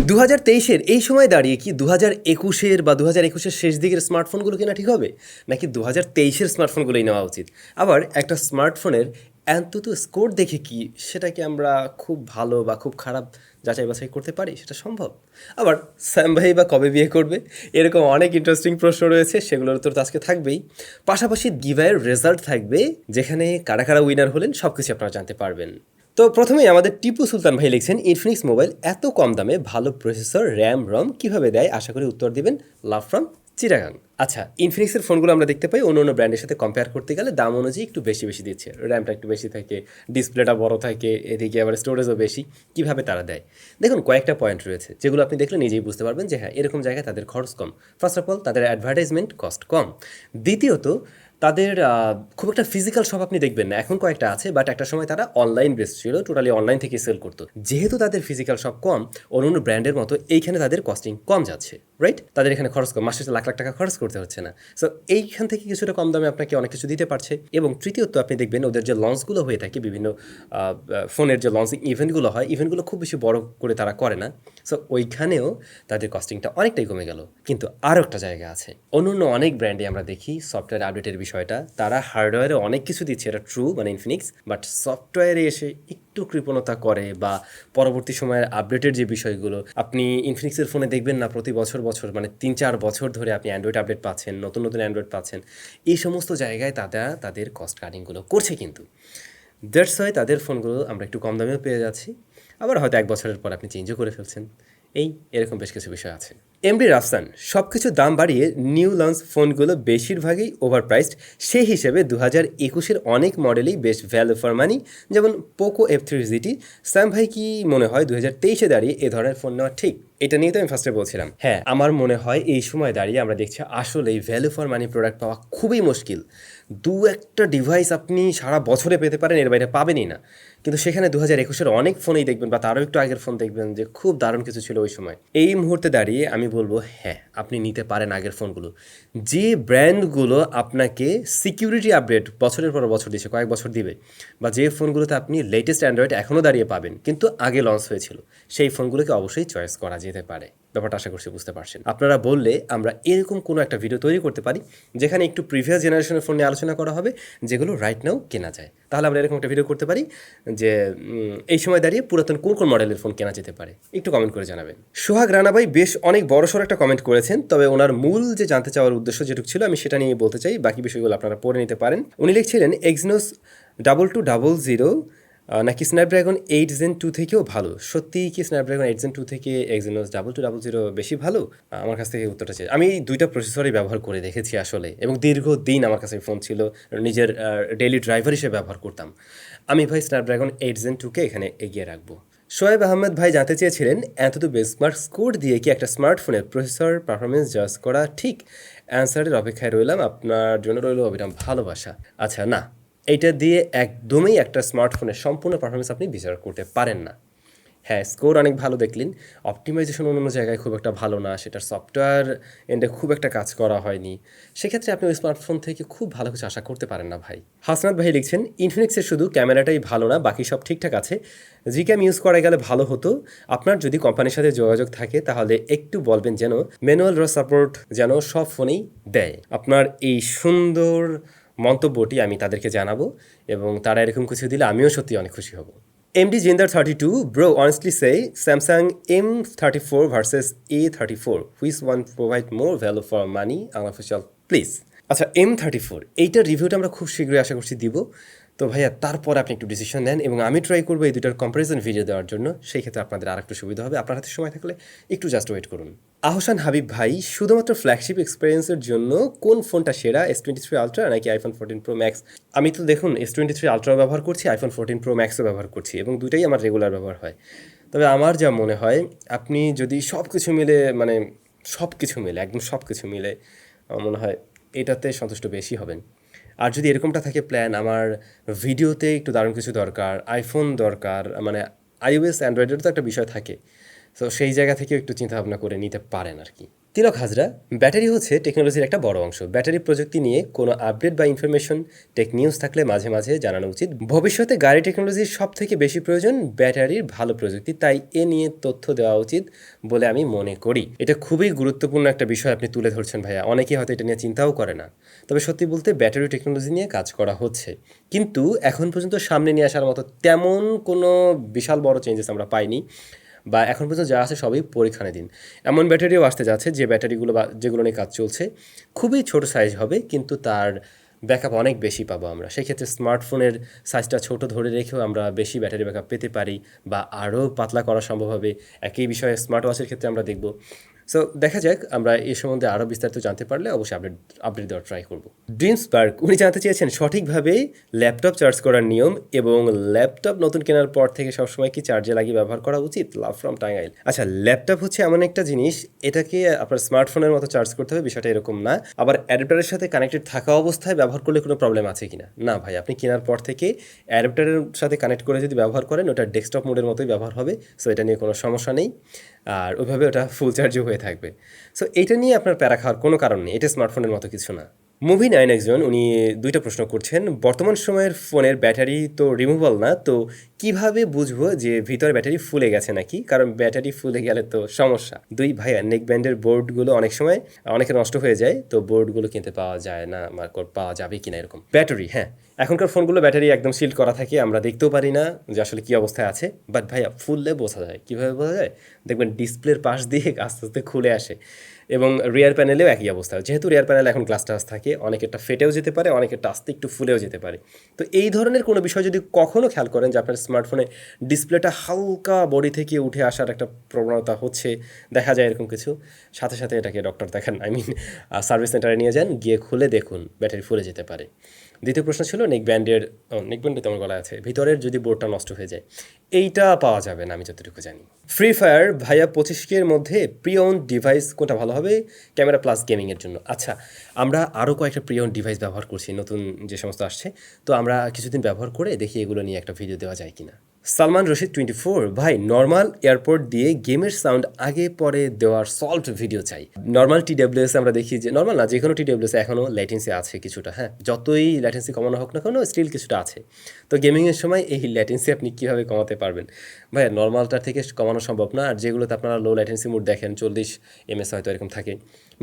2023-এর এই সময় দাঁড়িয়ে কি 2021-এর বা 2021-এর শেষ দিকের স্মার্টফোনগুলো কেনা ঠিক হবে, নাকি 2023-এর স্মার্টফোনগুলোই নেওয়া উচিত? আবার একটা স্মার্টফোনের অন্তত স্কোর দেখে কি সেটাকে আমরা খুব ভালো বা খুব খারাপ যাচাই বাছাই করতে পারি? সেটা সম্ভব? আবার স্যাম ভাই বা কবে বিয়ে করবে? এরকম অনেক ইন্টারেস্টিং প্রশ্ন রয়েছে, সেগুলোর উত্তর তো আজকে থাকবেই। পাশাপাশি গিভঅ্যাওয়ের রেজাল্ট থাকবে, যেখানে কারা কারা উইনার হলেন সব কিছু আপনারা জানতে পারবেন। তো প্রথমেই আমাদের টিপু সুলতান ভাই লিখছেন, ইনফিনিক্স মোবাইল এত কম দামে ভালো প্রসেসর, র্যাম, রম কীভাবে দেয়? আশা করি উত্তর দিবেন। Love from Chittagong. আচ্ছা, ইনফিনিক্সের ফোনগুলো আমরা দেখতে পাই অন্য অন্য ব্র্যান্ডের সাথে কম্পেয়ার করতে গেলে দাম অনুযায়ী একটু বেশি বেশি দিচ্ছে, র্যামটা একটু বেশি থাকে, ডিসপ্লেটা বড় থাকে, এদিকে আবার স্টোরেজও বেশি। কীভাবে তারা দেয়? দেখুন, কয়েকটা পয়েন্ট রয়েছে যেগুলো আপনি দেখলে নিজেই বুঝতে পারবেন যে হ্যাঁ, এরকম জায়গায় তাদের খরচ কম। ফার্স্ট অফ অল, তাদের অ্যাডভার্টাইজমেন্ট কস্ট কম। দ্বিতীয়ত, তাদের খুব একটা ফিজিক্যাল শপ আপনি দেখবেন না, এখন কয়েকটা আছে, বাট একটা সময় তারা অনলাইন বেস ছিল, টোটালি অনলাইন থেকে সেল করতো। যেহেতু তাদের ফিজিক্যাল শপ কম, অন্য ব্র্যান্ডের মতো এইখানে তাদের কস্টিং কম যাচ্ছে, রাইট? তাদের এখানে খরচ কম, মাসে লাখ লাখ টাকা খরচ করতে হচ্ছে না। সো এইখান থেকে কিছুটা কম দামে আপনাকে অনেক কিছু দিতে পারছে। এবং তৃতীয়ত, আপনি দেখবেন ওদের যে লঞ্চগুলো হয়ে থাকে, বিভিন্ন ফোনের যে লঞ্চিং ইভেন্টগুলো হয়, ইভেন্টগুলো খুব বেশি বড় করে তারা করে না। সো ওইখানেও তাদের কস্টিংটা অনেকটাই কমে গেল। কিন্তু আরও একটা জায়গা আছে, অন্য অনেক ব্র্যান্ডে আমরা দেখি সফটওয়্যার আপডেটের বিষয়টা, তারা হার্ডওয়্যারে অনেক কিছু দিচ্ছে, এটা ট্রু, মানে ইনফিনিক্স, বাট সফটওয়্যারে এসে একটু কৃপণতা করে বা পরবর্তী সময়ের আপডেটের যে বিষয়গুলো, আপনি ইনফিনিক্সের ফোনে দেখবেন না প্রতি বছর মানে 3-4 বছর ধরে আপনি অ্যান্ড্রয়েড আপডেট পাচ্ছেন, নতুন নতুন অ্যান্ড্রয়েড পাচ্ছেন। এই সমস্ত জায়গায় তারা তাদের কস্ট কাটিংগুলো করছে, কিন্তু দ্যাটস ওয়াই তাদের ফোনগুলো আমরা একটু কম দামেও পেয়ে যাচ্ছি। আবার হয়তো 1 বছরের পর আপনি চেঞ্জও করে ফেলছেন। এরকম বেশ কিছু বিষয় আছে। এমডি রাফসান, সব কিছু দাম বাড়িয়ে নিউ লঞ্চ ফোনগুলো বেশিরভাগই ওভার প্রাইসড। সেই হিসেবে 2021-এর অনেক মডেলই বেশ ভ্যালু ফর মানি, যেমন পোকো F3 GT। স্যাম ভাই, কি মনে হয় 2023-এ দাঁড়িয়ে এ ধরনের ফোন নেওয়া ঠিক? এটা নিয়ে তো আমি ফার্স্টে বলছিলাম, হ্যাঁ, আমার মনে হয় এই সময় দাঁড়িয়ে আমরা দেখছি আসলেই ভ্যালু ফর মানি প্রোডাক্ট পাওয়া খুবই মুশকিল। একটা ডিভাইস আপনি সারা বছরে পেতে পারেন, এর বাইরে পাবেনই না। কিন্তু সেখানে 2021-এর অনেক ফোনেই দেখবেন, বা তারও একটু আগের ফোন দেখবেন যে খুব দারুণ কিছু ছিল ওই সময়। এই মুহূর্তে দাঁড়িয়ে আমি বলবো হ্যাঁ, আপনি নিতে পারেন আগের ফোনগুলো। যে ব্র্যান্ডগুলো আপনাকে সিকিউরিটি আপডেট বছরের পর বছর দিচ্ছে, কয়েক বছর দিবে, বা যে ফোনগুলোতে আপনি লেটেস্ট অ্যান্ড্রয়েড এখনও দাঁড়িয়ে পাবেন কিন্তু আগে লঞ্চ হয়েছিল, সেই ফোনগুলোকে অবশ্যই চয়েস করা যেতে পারে। ব্যাপারটা আশা করছি বুঝতে পারছেন। আপনারা বললে আমরা এরকম কোনো একটা ভিডিও তৈরি করতে পারি, যেখানে একটু প্রিভিয়াস জেনারেশনের ফোন নিয়ে আলোচনা করা হবে, যেগুলো রাইট নাও কেনা যায়। তাহলে আমরা এরকম একটা ভিডিও করতে পারি যে এই সময় দাঁড়িয়ে পুরাতন কোন কোন মডেলের ফোন কেনা যেতে পারে। একটু কমেন্ট করে জানাবেন। সোহাগ রানা ভাই বেশ অনেক বড়সড় একটা কমেন্ট করেছেন, তবে ওনার মূল যে জানতে চাওয়ার উদ্দেশ্য যেটুকু ছিল, আমি সেটা নিয়ে বলতে চাই, বাকি বিষয়গুলো আপনারা পড়ে নিতে পারেন। উনি লিখছিলেন, এক্সিনোস 2200 নাকি স্ন্যাপড্রাগন 8 Gen 2 থেকেও ভালো? সত্যিই কি স্ন্যাপড্রাগন 8 Gen 2 থেকে এক্সিনোস 2200 বেশি ভালো? আমার কাছ থেকে উত্তরটা চাই। আমি দুইটা প্রসেসরই ব্যবহার করে দেখেছি আসলে, এবং দীর্ঘদিন আমার কাছে ফোন ছিল, নিজের ডেইলি ড্রাইভার হিসেবে ব্যবহার করতাম। আমি ভাই স্ন্যাপড্রাগন 8 Gen 2কে এখানে এগিয়ে রাখবো। শোয়েব আহমেদ ভাই জানতে চেয়েছিলেন, এত বেঞ্চমার্ক স্কোর দিয়ে কি একটা স্মার্টফোনের প্রসেসর পারফরমেন্স জাজ করা ঠিক? অ্যান্সারের অপেক্ষায় রইলাম, আপনার জন্য রইল অবিরাম ভালোবাসা। আচ্ছা, না, এইটা দিয়ে একদমই একটা স্মার্টফোনের সম্পূর্ণ পারফরমেন্স আপনি বিচার করতে পারেন না। হ্যাঁ, স্কোর অনেক ভালো দেখলেন, অপটিমাইজেশন অন্য জায়গায় খুব একটা ভালো না, সেটার সফটওয়্যার এন্ডে খুব একটা কাজ করা হয়নি। সেক্ষেত্রে আপনি ওই স্মার্টফোন থেকে খুব ভালো কিছু আশা করতে পারেন না ভাই। হাসনাত ভাই লিখছেন, ইনফিনিক্সের শুধু ক্যামেরাটাই ভালো না, বাকি সব ঠিকঠাক আছে। জি ক্যাম ইউজ করা গেলে ভালো হতো। আপনার যদি কোম্পানির সাথে যোগাযোগ থাকে তাহলে একটু বলবেন যেন ম্যানুয়াল র সাপোর্ট যেন সব ফোনেই দেয়। আপনার এই সুন্দর মন্তব্যটি আমি তাদেরকে জানাবো, এবং তারা এরকম কিছু দিলে আমিও সত্যি অনেক খুশি হব। MD Jinder 32, bro, honestly say Samsung M34 versus A34, which one provide more value for money? Unofficial, please. আচ্ছা, M34 এইটার রিভিউটা আমরা খুব শীঘ্রই আশা করছি দিব। তো ভাইয়া, তারপর আপনি একটু ডিসিশন নেন, এবং আমি ট্রাই করবো এই দুটার কম্পারিজন ভিডিও দেওয়ার জন্য। সেই ক্ষেত্রে আপনাদের আর একটু সুবিধা হবে। আপনার হাতে সময় থাকলে একটু জাস্ট ওয়েট করুন। আহসান হাবিব ভাই, শুধুমাত্র ফ্ল্যাগশিপ এক্সপিরিয়েন্সের জন্য কোন ফোনটা সেরা, S23 আলট্রা নাকি iPhone 14 Pro Max? আমি তো দেখুন S23 আলট্রাও ব্যবহার করছি, iPhone 14 Pro Maxও ব্যবহার করছি, এবং দুটাই আমার রেগুলার ব্যবহার হয়। তবে আমার যা মনে হয়, আপনি যদি সব কিছু মিলে, মানে সব কিছু মিলে, একদম সব কিছু মিলে, আমার মনে হয় এটাতে সন্তুষ্ট বেশি হবেন। আর যদি এরকমটা থাকে প্ল্যান, আমার ভিডিওতে একটু দারুণ কিছু দরকার, আইফোন দরকার, মানে iOS অ্যান্ড্রয়েডের তো একটা বিষয় থাকে, তো সেই জায়গা থেকে একটু চিন্তা ভাবনা করে নিতে পারেন আর কি। তিলক হাজরা, ব্যাটারি হচ্ছে টেকনোলজির একটা বড় অংশ। ব্যাটারি প্রযুক্তি নিয়ে কোনো আপডেট বা ইনফরমেশন টেক নিউজ থাকলে মাঝে মাঝে জানানো উচিত। ভবিষ্যতে গাড়ি টেকনোলজির সব থেকে বেশি প্রয়োজন ব্যাটারির ভালো প্রযুক্তি, তাই এ নিয়ে তথ্য দেওয়া উচিত বলে আমি মনে করি। এটা খুবই গুরুত্বপূর্ণ একটা বিষয় আপনি তুলে ধরছেন ভাইয়া। অনেকেই হয়তো এটা নিয়ে চিন্তাও করে না, তবে সত্যি বলতে ব্যাটারি টেকনোলজি নিয়ে কাজ করা হচ্ছে, কিন্তু এখন পর্যন্ত সামনে নিয়ে আসার মতো তেমন কোনো বিশাল বড় চেঞ্জেস আমরা পাইনি, বা এখন পর্যন্ত যা আছে সবই পরীক্ষাণাধীন। এমন ব্যাটারিও আসতে যাচ্ছে যে ব্যাটারিগুলো বা যেগুলো নিয়ে কাজ চলছে খুবই ছোট সাইজ হবে, কিন্তু তার ব্যাকআপ অনেক বেশি পাবো আমরা। সেক্ষেত্রে স্মার্টফোনের সাইজটা ছোট ধরে রেখেও আমরা বেশি ব্যাটারি ব্যাকআপ পেতে পারি, বা আরও পাতলা করা সম্ভব হবে। একই বিষয়ে স্মার্ট ওয়াচের ক্ষেত্রে আমরা দেখব। সো দেখা যাক, আমরা এই সম্বন্ধে আরও বিস্তারিত জানতে পারলে অবশ্যই আপডেট দেওয়ার ট্রাই করব। ড্রিমস পার্ক, উনি জানতে চেয়েছেন সঠিকভাবে ল্যাপটপ চার্জ করার নিয়ম, এবং ল্যাপটপ নতুন কেনার পর থেকে সবসময় কি চার্জে লাগিয়ে ব্যবহার করা উচিত। Love from Tangail. আচ্ছা, ল্যাপটপ হচ্ছে এমন একটা জিনিস, এটাকে আপনার স্মার্টফোনের মতো চার্জ করতে হবে, বিষয়টা এরকম না। আবার অ্যাডাপ্টারের সাথে কানেক্টেড থাকা অবস্থায় ব্যবহার করলে কোনো প্রবলেম আছে কিনা, না ভাই। আপনি কেনার পর থেকে অ্যাডাপ্টারের সাথে কানেক্ট করে যদি ব্যবহার করেন, ওটা ডেস্কটপ মোডের মতোই ব্যবহার হবে। সো এটা নিয়ে কোনো সমস্যা নেই, আর ওইভাবে ওটা ফুল চার্জও হয়ে থাকবে। সো এটা নিয়ে আপনার প্যারা খাওয়ার কোনো কারণ নেই, এটা স্মার্টফোনের মতো কিছু না। মুভি 9 একজন, উনি দুইটা প্রশ্ন করছেন। বর্তমান সময়ের ফোনের ব্যাটারি তো রিমুভাল না, তো কিভাবে বুঝবো যে ভিতরে ব্যাটারি ফুলে গেছে নাকি, কারণ ব্যাটারি ফুলে গেলে তো সমস্যা। দুই ভাইয়া, নেক ব্যান্ডের বোর্ডগুলো অনেক সময় অনেকে নষ্ট হয়ে যায়, তো বোর্ডগুলো কিনতে পাওয়া যায় না, পাওয়া যাবে কিনা এরকম। ব্যাটারি, হ্যাঁ, এখনকার ফোনগুলো ব্যাটারি একদম সিল্ড করা থাকে, আমরা দেখতেও পারি না যে আসলে কী অবস্থায় আছে। বাট ভাইয়া, ফুললে বোঝা যায়। কীভাবে বোঝা যায়? দেখবেন ডিসপ্লের পাশ দিয়ে আস্তে আস্তে খুলে আসে, এবং রিয়ার প্যানেলেও একই অবস্থা। যেহেতু রিয়ার প্যানেলে এখন গ্লাস টাস থাকে, অনেকেরটা ফেটেও যেতে পারে, অনেকেরটা আস্তে একটু ফুলেও যেতে পারে। তো এই ধরনের কোনো বিষয় যদি কখনও খেয়াল করেন যে আপনার স্মার্টফোনে ডিসপ্লেটা হালকা বডি থেকে উঠে আসার একটা প্রবণতা হচ্ছে, দেখা যায় এরকম কিছু, সাথে সাথে এটাকে ডক্টর দেখান, সার্ভিস সেন্টারে নিয়ে যান, গিয়ে খুলে দেখুন, ব্যাটারি ফুলে যেতে পারে। দ্বিতীয় প্রশ্ন ছিল নেক ব্যান্ডে তেমন গলা আছে, ভিতরের যদি বোর্ডটা নষ্ট হয়ে যায়, এইটা পাওয়া যাবে না আমি যতটুকু জানি। ফ্রি ফায়ার ভাইয়া 25K মধ্যে প্রি ওন ডিভাইস কোনটা ভালো হবে ক্যামেরা প্লাস গেমিংয়ের জন্য? আচ্ছা, আমরা আরও কয়েকটা প্রি ওন ডিভাইস ব্যবহার করছি, নতুন যে সমস্ত আসছে, তো আমরা কিছুদিন ব্যবহার করে দেখি এগুলো নিয়ে একটা ভিডিও দেওয়া যায় কিনা। সালমান রশিদ 24, ভাই নর্মাল এয়ারপোর্ট দিয়ে গেমের সাউন্ড আগে পরে দেওয়ার সলভড ভিডিও চাই। নর্মাল TWS আমরা দেখি যে, নর্মাল না, যে কোনো TWS এখনও ল্যাটেন্সি আছে কিছুটা, হ্যাঁ, যতই ল্যাটেন্সি কমানো হোক না কেন, স্টিল কিছুটা আছে। তো গেমিংয়ের সময় এই ল্যাটেন্সি আপনি কীভাবে কমাতে পারবেন? ভাই নর্মালটার থেকে কমানো সম্ভব না, আর যেগুলোতে আপনারা লো ল্যাটেন্সি মোড দেখেন 40 ms হয়তো এরকম থাকে,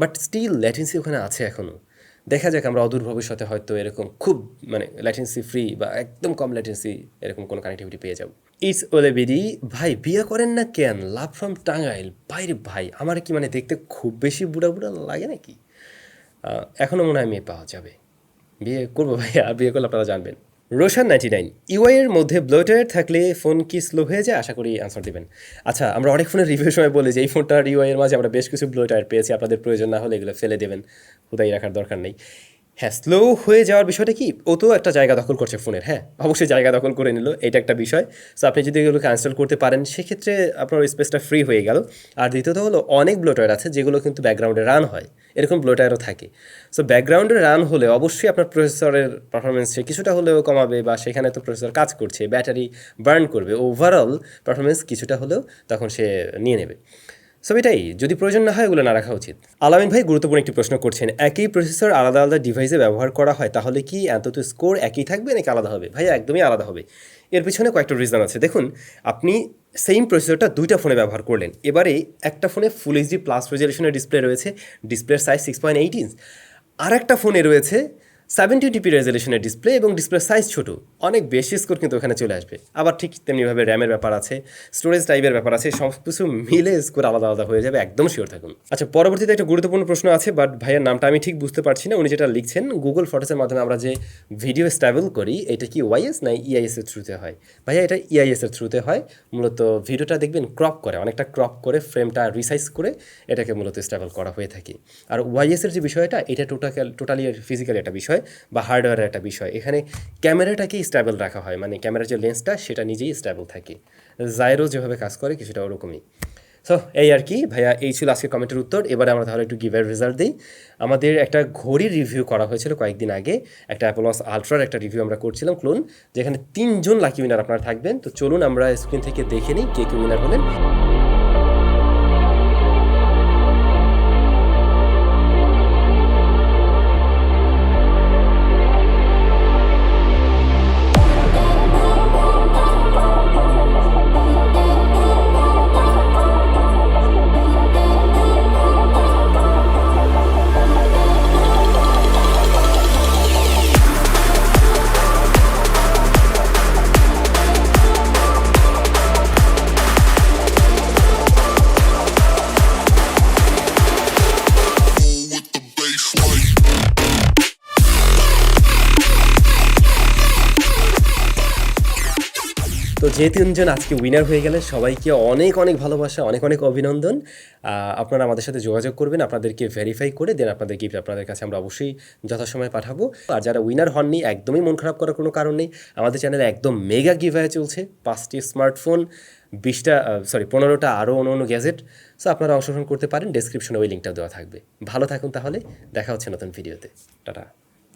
বাট স্টিল ল্যাটেন্সি ওখানে আছে এখনও। দেখা যাক, আমরা অদূর ভবিষ্যতে হয়তো এরকম খুব ল্যাটেন্সি ফ্রি বা একদম কম ল্যাটেন্সি এরকম কোনো কানেক্টিভিটি পেয়ে যাব। ইটস ওলে বিডি, ভাই বিয়ে করেন না কেন? Love from Tangail. বাইরে ভাই, আমার কি দেখতে খুব বেশি বুড়া বুড়া লাগে নাকি? এখনও মনে হয় মেয়ে পাওয়া যাবে, বিয়ে করবো ভাইয়া, বিয়ে করলে আপনারা জানবেন। রোশন 99, ইউআইয়ের মধ্যে ব্লোটার থাকলে ফোন কি স্লো হয়ে যায়? আশা করি আনসার দেবেন। আচ্ছা, আমরা অনেক ফোনের রিভিউর সময় বলি যে এই ফোনটার ইউআইয়ের মাঝে আমরা বেশ কিছু ব্লোটার পেয়েছি, আপনাদের প্রয়োজন না হলে এগুলো ফেলে দেবেন, হুদাই রাখার দরকার নেই। হ্যাঁ, স্লো হয়ে যাওয়ার বিষয়টা কি, ও তো একটা জায়গা দখল করছে ফোনের, হ্যাঁ অবশ্যই জায়গা দখল করে নিল, এটা একটা বিষয়। সো আপনি যদি এগুলো ক্যান্সেল করতে পারেন, সেক্ষেত্রে আপনার স্পেসটা ফ্রি হয়ে গেল। আর দ্বিতীয়ত হলো, অনেক ব্লোটার আছে যেগুলো কিন্তু ব্যাকগ্রাউন্ডে রান হয়, এরকম ব্লোটারও থাকে। সো ব্যাকগ্রাউন্ডে রান হলে অবশ্যই আপনার প্রসেসরের পারফরমেন্সে কিছুটা হলেও কমাবে, বা সেখানে তো প্রসেসর কাজ করছে, ব্যাটারি বার্ন করবে, ওভারঅল পারফরমেন্স কিছুটা হলেও তখন সে নিয়ে নেবে। সো এটাই, যদি প্রয়োজন না হয় এগুলো না রাখা উচিত। আলামিন ভাই গুরুত্বপূর্ণ একটি প্রশ্ন করছেন, একই প্রসেসর আলাদা আলাদা ডিভাইসে ব্যবহার করা হয়, তাহলে কি অন্তত স্কোর একই থাকবে নাকি আলাদা হবে? ভাইয়া একদমই আলাদা হবে। এর পিছনে কয়েকটা রিজন আছে। দেখুন, আপনি সেম প্রসেসরটা দুইটা ফোনে ব্যবহার করলেন, এবারে একটা ফোনে ফুল এইচডি প্লাস রেজলিউশনের ডিসপ্লে রয়েছে, ডিসপ্লের সাইজ 6.8 ইঞ্চ, আর একটা ফোনে রয়েছে 720p রেজলিউশনের ডিসপ্লে এবং ডিসপ্লের সাইজ ছোট, অনেক বেশি স্কোর কিন্তু ওখানে চলে আসবে। আবার ঠিক তেমনিভাবে র্যামের ব্যাপার আছে, স্টোরেজ টাইপের ব্যাপার আছে, সব কিছু মিলে স্কোর আলাদা আলাদা হয়ে যাবে, একদম শিওর থাকুন। আচ্ছা, পরবর্তীতে একটা গুরুত্বপূর্ণ প্রশ্ন আছে, বাট ভাইয়ের নামটা আমি ঠিক বুঝতে পারছি না। উনি যেটা লিখছেন, গুগল ফটোসের মাধ্যমে আমরা যে ভিডিও স্ট্যাবল করি, এটা কি ওয়াইএস না ইআইএস এর থ্রুতে হয়? ভাইয়া এটা ইআইএস এর থ্রুতে হয়। মূলত ভিডিওটা দেখবেন ক্রপ করে, অনেকটা ক্রপ করে ফ্রেমটা রিসাইজ করে এটাকে মূলত স্ট্যাবল করা হয়ে থাকে। আর ওয়াইএস এর যে বিষয়টা, এটা টোটালি ফিজিক্যালি একটা বিষয় বা হার্ডওয়্যারের একটা বিষয়। এখানে ক্যামেরাটাকেই স্ট্যাবল রাখা হয়, ক্যামেরার যে লেন্সটা সেটা নিজেই স্ট্যাবল থাকে, জাইরো যেভাবে কাজ করে কিছুটা ওরকমই। সো এই আর কি ভাইয়া, এই ছিল আজকে কমেন্টের উত্তর। এবারে আমরা তাহলে একটু গিভের রেজাল্ট দিই। আমাদের একটা ঘড়ির রিভিউ করা হয়েছিল কয়েকদিন আগে, একটা অ্যাপল ওয়াচ আলট্রার একটা রিভিউ আমরা করছিলাম ক্লোন, যেখানে 3 জন লাকি উইনার আপনারা থাকবেন। তো চলুন আমরা স্ক্রিন থেকে দেখে নিই কে কে উইনার হলেন। তো যে তিনজন আজকে উইনার হয়ে গেলেন সবাইকে অনেক অনেক ভালোবাসা, অনেক অনেক অভিনন্দন। আপনারা আমাদের সাথে যোগাযোগ করবেন, আপনাদেরকে ভেরিফাই করে দেন আপনাদের গিফট আপনাদের কাছে আমরা অবশ্যই যথাসময়ে পাঠাবো। আর যারা উইনার হননি একদমই মন খারাপ করার কোনো কারণ নেই, আমাদের চ্যানেলে একদম মেগা গিভঅ্যাওয়ে চলছে, 5টি স্মার্টফোন, 15টা আরও অন্য গ্যাজেট। সো আপনারা অংশগ্রহণ করতে পারেন, ডেসক্রিপশনে ওই লিঙ্কটা দেওয়া থাকবে। ভালো থাকুন, তাহলে দেখা হচ্ছে নতুন ভিডিওতে। টাটা।